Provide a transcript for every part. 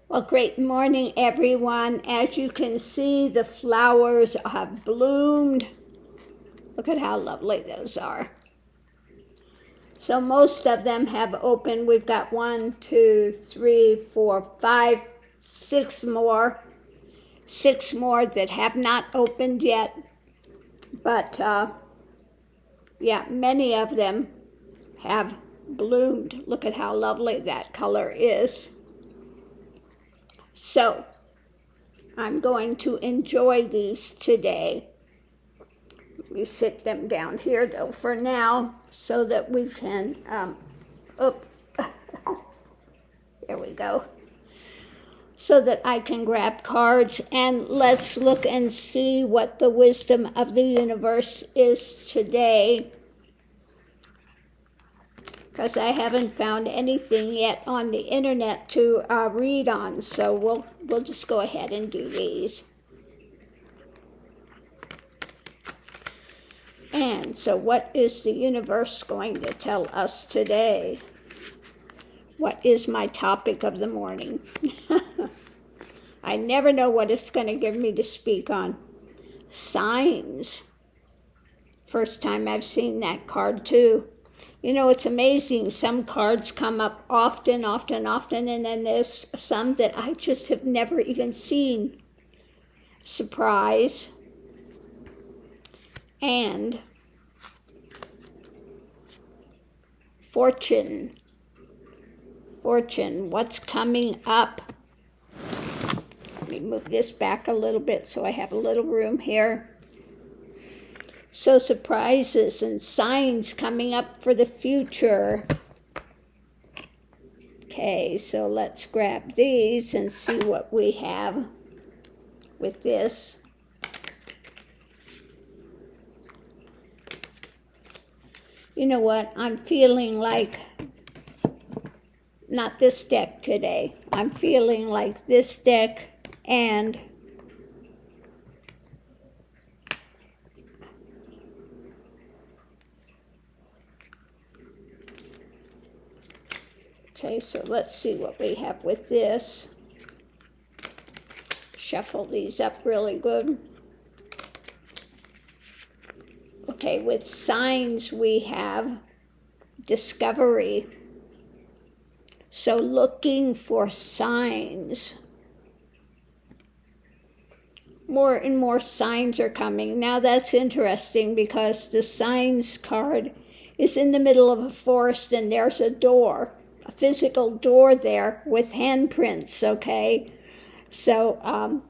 Well, great morning, everyone. As you can see, the flowers have bloomed. Look at how lovely those are. So most of them have opened. We've got 1, 2, 3, 4, 5, 6 more. 6 more that have not opened yet. But yeah, many of them have bloomed. Look at how lovely that color is. So I'm going to enjoy these today. We sit them down here though for now so that we can, there we go. So that I can grab cards, and let's look and see what the wisdom of the universe is today. Because I haven't found anything yet on the internet to read on, so we'll just go ahead and do these. And so what is the universe going to tell us today? What is my topic of the morning? I never know what it's going to give me to speak on. Signs. First time I've seen that card too. You know, it's amazing. Some cards come up often, and then there's some that I just have never even seen. Surprise. And fortune. Fortune, what's coming up? Let me move this back a little bit so I have a little room here. So surprises and signs coming up for the future. Okay, so let's grab these and see what we have with this. You know what? I'm feeling like, not this deck today. I'm feeling like this deck and okay, so let's see what we have with this. Shuffle these up really good. Okay, with signs we have discovery. So looking for signs. More and more signs are coming. Now that's interesting because the signs card is in the middle of a forest and there's a door, a physical door there with handprints, okay? So,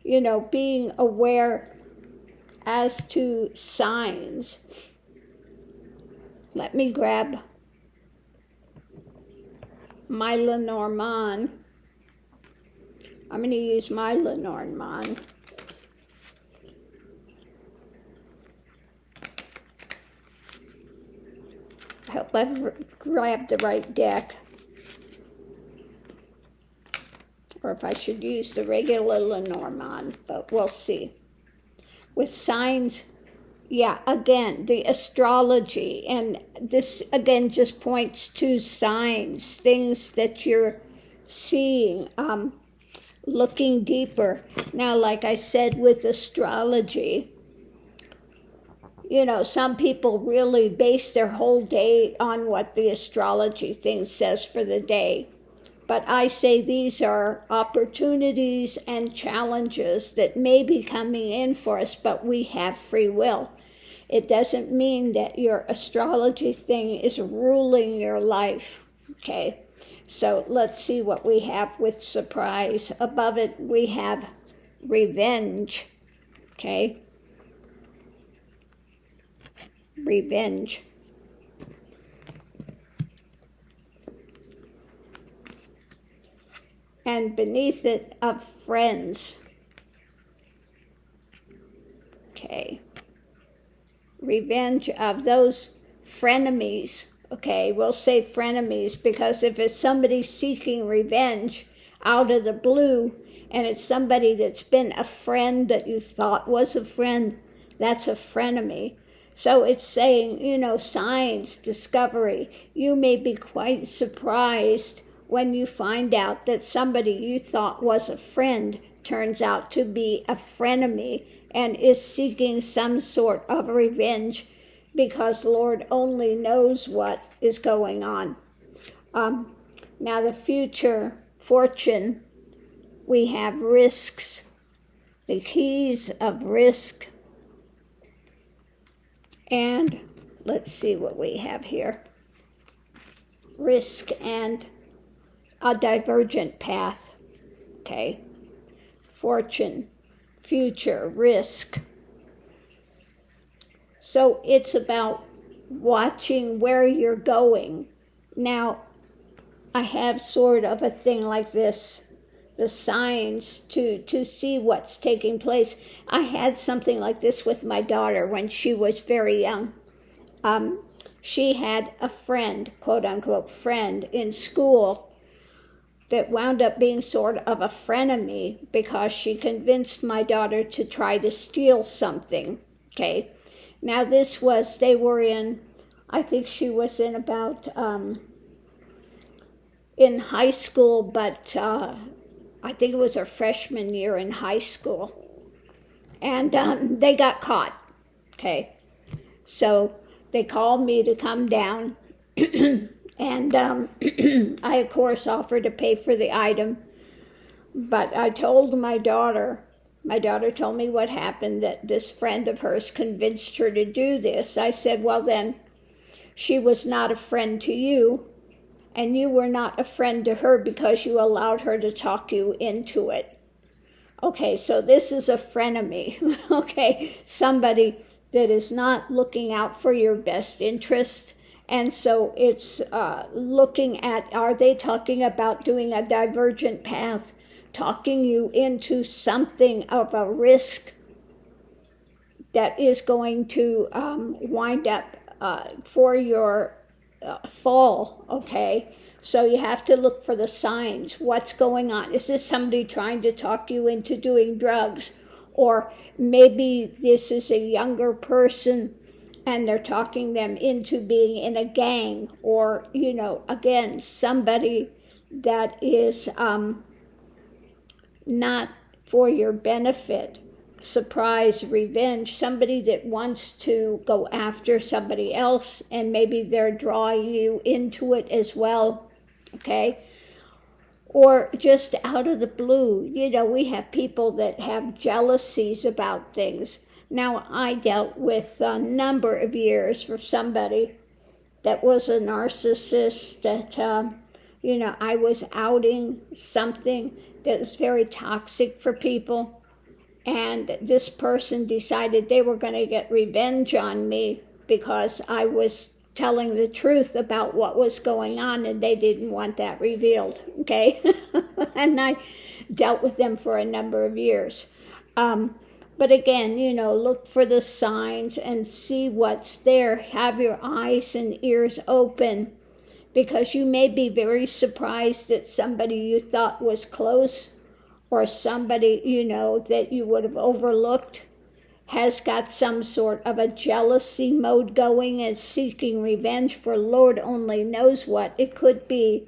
you know, being aware as to signs. Let me grab my Lenormand. I'm going to use my Lenormand. I hope I've grabbed the right deck. Or if I should use the regular Lenormand, but we'll see. With signs, yeah, again, the astrology, and this again just points to signs, things that you're seeing, looking deeper. Now, like I said, with astrology, you know, some people really base their whole day on what the astrology thing says for the day. But I say these are opportunities and challenges that may be coming in for us, but we have free will. It doesn't mean that your astrology thing is ruling your life, okay? So let's see what we have with surprise. Above it, we have revenge, okay? Revenge. And beneath it, of friends. Okay. Revenge of those frenemies. Okay, we'll say frenemies because if it's somebody seeking revenge out of the blue and it's somebody that's been a friend that you thought was a friend, that's a frenemy. So it's saying, you know, signs, discovery. You may be quite surprised when you find out that somebody you thought was a friend turns out to be a frenemy and is seeking some sort of revenge, because Lord only knows what is going on. Now the future, fortune, we have risks, the keys of risk, and let's see what we have here. Risk and a divergent path, okay? Fortune, future, risk. So it's about watching where you're going. Now, I have sort of a thing like this, the signs to see what's taking place. I had something like this with my daughter when she was very young. She had a friend, quote unquote friend, in school that wound up being sort of a frenemy because she convinced my daughter to try to steal something, okay? Now this was, they were in, I think she was in about, in high school, but I think it was her freshman year in high school. And they got caught, okay? So they called me to come down, and I, of course, offered to pay for the item. But I told my daughter told me what happened, that this friend of hers convinced her to do this. I said, well, then, she was not a friend to you, and you were not a friend to her because you allowed her to talk you into it. Okay, so this is a frenemy, okay? Somebody that is not looking out for your best interest. And so it's looking at, are they talking about doing a divergent path, talking you into something of a risk that is going to wind up for your fall, okay? So you have to look for the signs. What's going on? Is this somebody trying to talk you into doing drugs? Or maybe this is a younger person and they're talking them into being in a gang, or, you know, again, somebody that is not for your benefit. Surprise, revenge, somebody that wants to go after somebody else, and maybe they're drawing you into it as well, okay? Or just out of the blue, you know, we have people that have jealousies about things. Now, I dealt with a number of years for somebody that was a narcissist, that, you know, I was outing something that was very toxic for people. And this person decided they were going to get revenge on me because I was telling the truth about what was going on, and they didn't want that revealed, okay? And I dealt with them for a number of years. But again, you know, look for the signs and see what's there. Have your eyes and ears open, because you may be very surprised that somebody you thought was close, or somebody, you know, that you would have overlooked, has got some sort of a jealousy mode going and seeking revenge for Lord only knows what. It could be,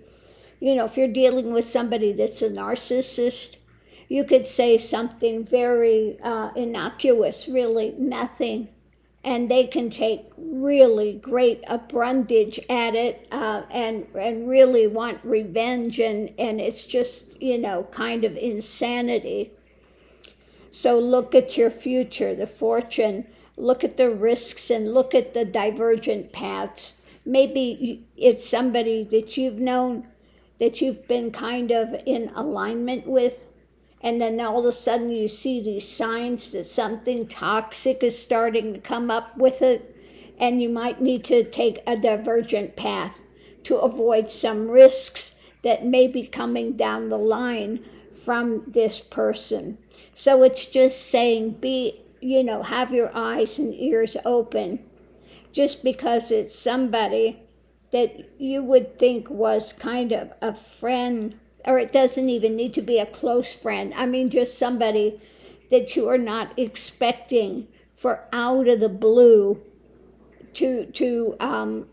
you know, if you're dealing with somebody that's a narcissist, you could say something very innocuous, really nothing, and they can take really great umbrage at it and really want revenge, and it's just, you know, kind of insanity. So look at your future, the fortune, look at the risks, and look at the divergent paths. Maybe it's somebody that you've known, that you've been kind of in alignment with, and then all of a sudden you see these signs that something toxic is starting to come up with it, and you might need to take a divergent path to avoid some risks that may be coming down the line from this person. So it's just saying, be, you know, have your eyes and ears open. Just because it's somebody that you would think was kind of a friend, or it doesn't even need to be a close friend. I mean, just somebody that you are not expecting for out of the blue to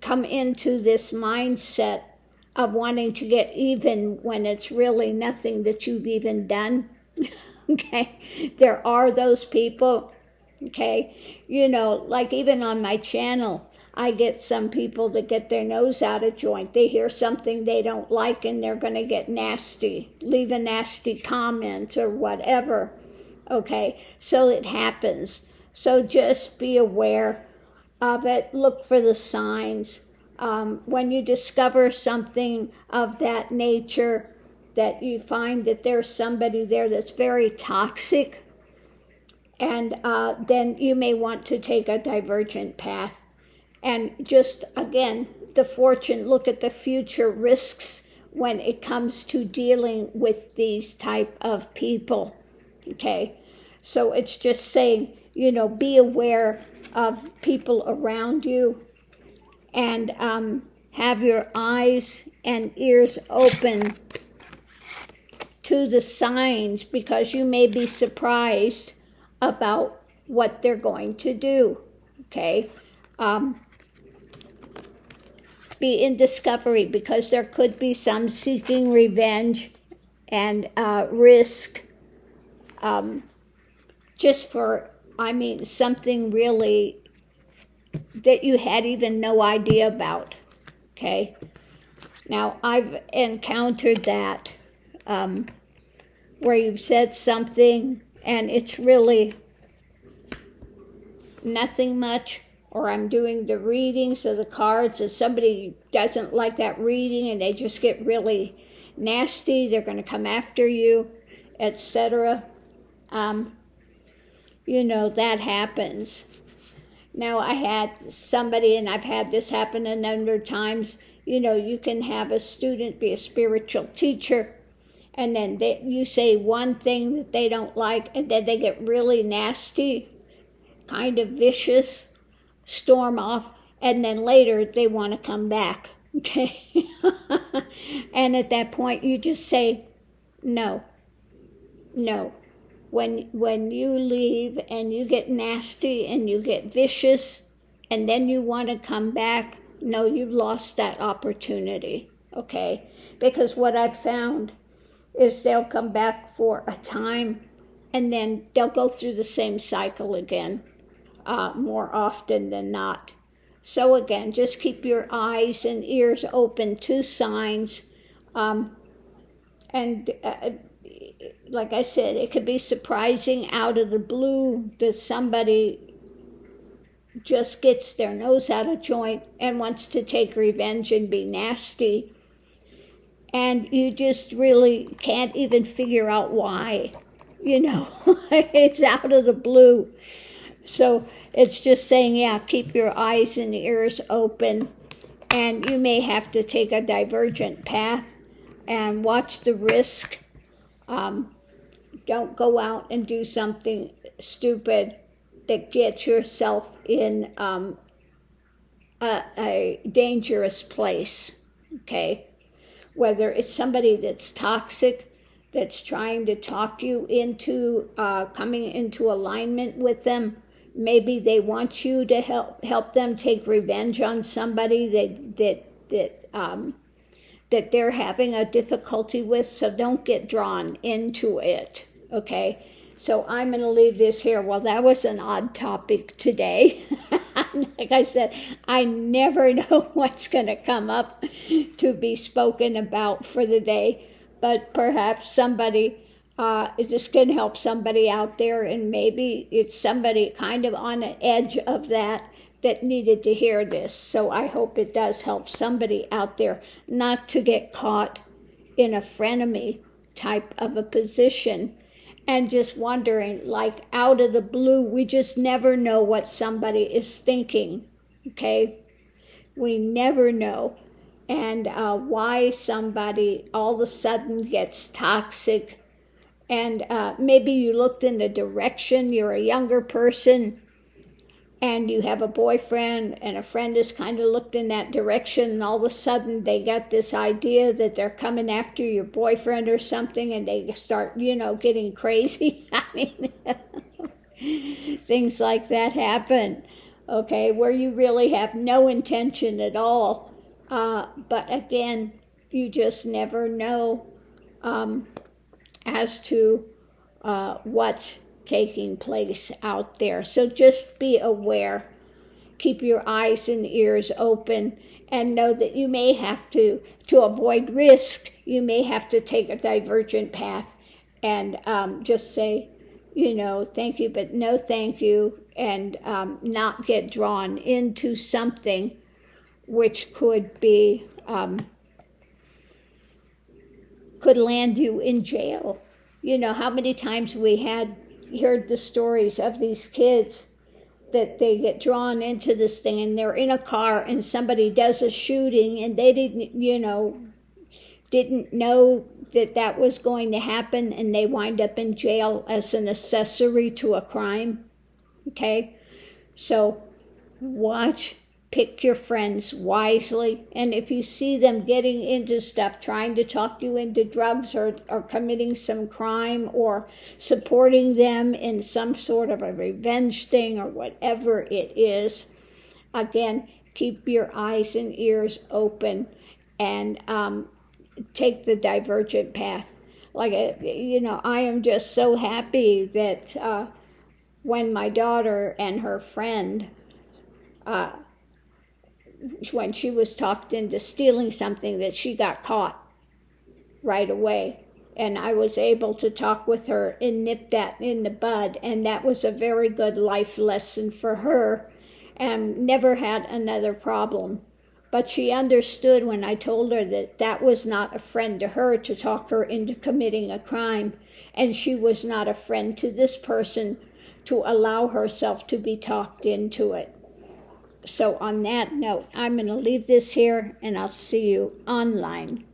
come into this mindset of wanting to get even when it's really nothing that you've even done. Okay, there are those people. Okay, like even on my channel, I get some people that get their nose out of joint. They hear something they don't like and they're going to get nasty, leave a nasty comment or whatever. Okay, so it happens. So just be aware of it. Look for the signs. When you discover something of that nature, that you find that there's somebody there that's very toxic, and then you may want to take a divergent path. And just, again, the fortune, look at the future risks when it comes to dealing with these type of people. Okay, so it's just saying, be aware of people around you, and have your eyes and ears open to the signs, because you may be surprised about what they're going to do. Okay, be in discovery, because there could be some seeking revenge and risk, just for, something really that you had even no idea about. Okay, now I've encountered that, where you've said something and it's really nothing much, or I'm doing the readings of the cards and somebody doesn't like that reading and they just get really nasty, they're going to come after you, etc. That happens. Now I had somebody, and I've had this happen a number of times, you can have a student be a spiritual teacher, and then you say one thing that they don't like, and then they get really nasty, kind of vicious, storm off, and then later they want to come back. Okay? And at that point you just say, no. When you leave and you get nasty and you get vicious and then you want to come back, no, you've lost that opportunity. Okay? Because what I've found is they'll come back for a time and then they'll go through the same cycle again, more often than not. So again, just keep your eyes and ears open to signs. Like I said, it could be surprising out of the blue that somebody just gets their nose out of joint and wants to take revenge and be nasty. And you just really can't even figure out why. It's out of the blue. So it's just saying, keep your eyes and ears open. And you may have to take a divergent path and watch the risk. Don't go out and do something stupid that gets yourself in a dangerous place. Okay? Whether it's somebody that's toxic, that's trying to talk you into coming into alignment with them. Maybe they want you to help them take revenge on somebody that they're having a difficulty with, so don't get drawn into it. Okay? So I'm going to leave this here. Well, that was an odd topic today. Like I said, I never know what's going to come up to be spoken about for the day, but perhaps somebody, this can help somebody out there, and maybe it's somebody kind of on the edge of that needed to hear this. So I hope it does help somebody out there not to get caught in a frenemy type of a position and just wondering, like out of the blue, we just never know what somebody is thinking. Okay? We never know. And why somebody all of a sudden gets toxic. And maybe you looked in the direction, you're a younger person, and you have a boyfriend, and a friend has kind of looked in that direction, and all of a sudden they got this idea that they're coming after your boyfriend or something, and they start, getting crazy. I mean, things like that happen, okay, where you really have no intention at all. But again, you just never know as to what's taking place out there. So just be aware. Keep your eyes and ears open, and know that you may have to avoid risk, you may have to take a divergent path and just say, thank you, but no thank you, and not get drawn into something which could be, could land you in jail. How many times we heard the stories of these kids that they get drawn into this thing, and they're in a car and somebody does a shooting and they didn't know that was going to happen, and they wind up in jail as an accessory to a crime. Okay? So pick your friends wisely, and if you see them getting into stuff, trying to talk you into drugs or committing some crime or supporting them in some sort of a revenge thing or whatever it is, again, keep your eyes and ears open and take the divergent path. Like, I am just so happy that when my daughter and her friend, when she was talked into stealing something, that she got caught right away. And I was able to talk with her and nip that in the bud. And that was a very good life lesson for her, and never had another problem. But she understood when I told her that was not a friend to her to talk her into committing a crime. And she was not a friend to this person to allow herself to be talked into it. So on that note, I'm going to leave this here, and I'll see you online.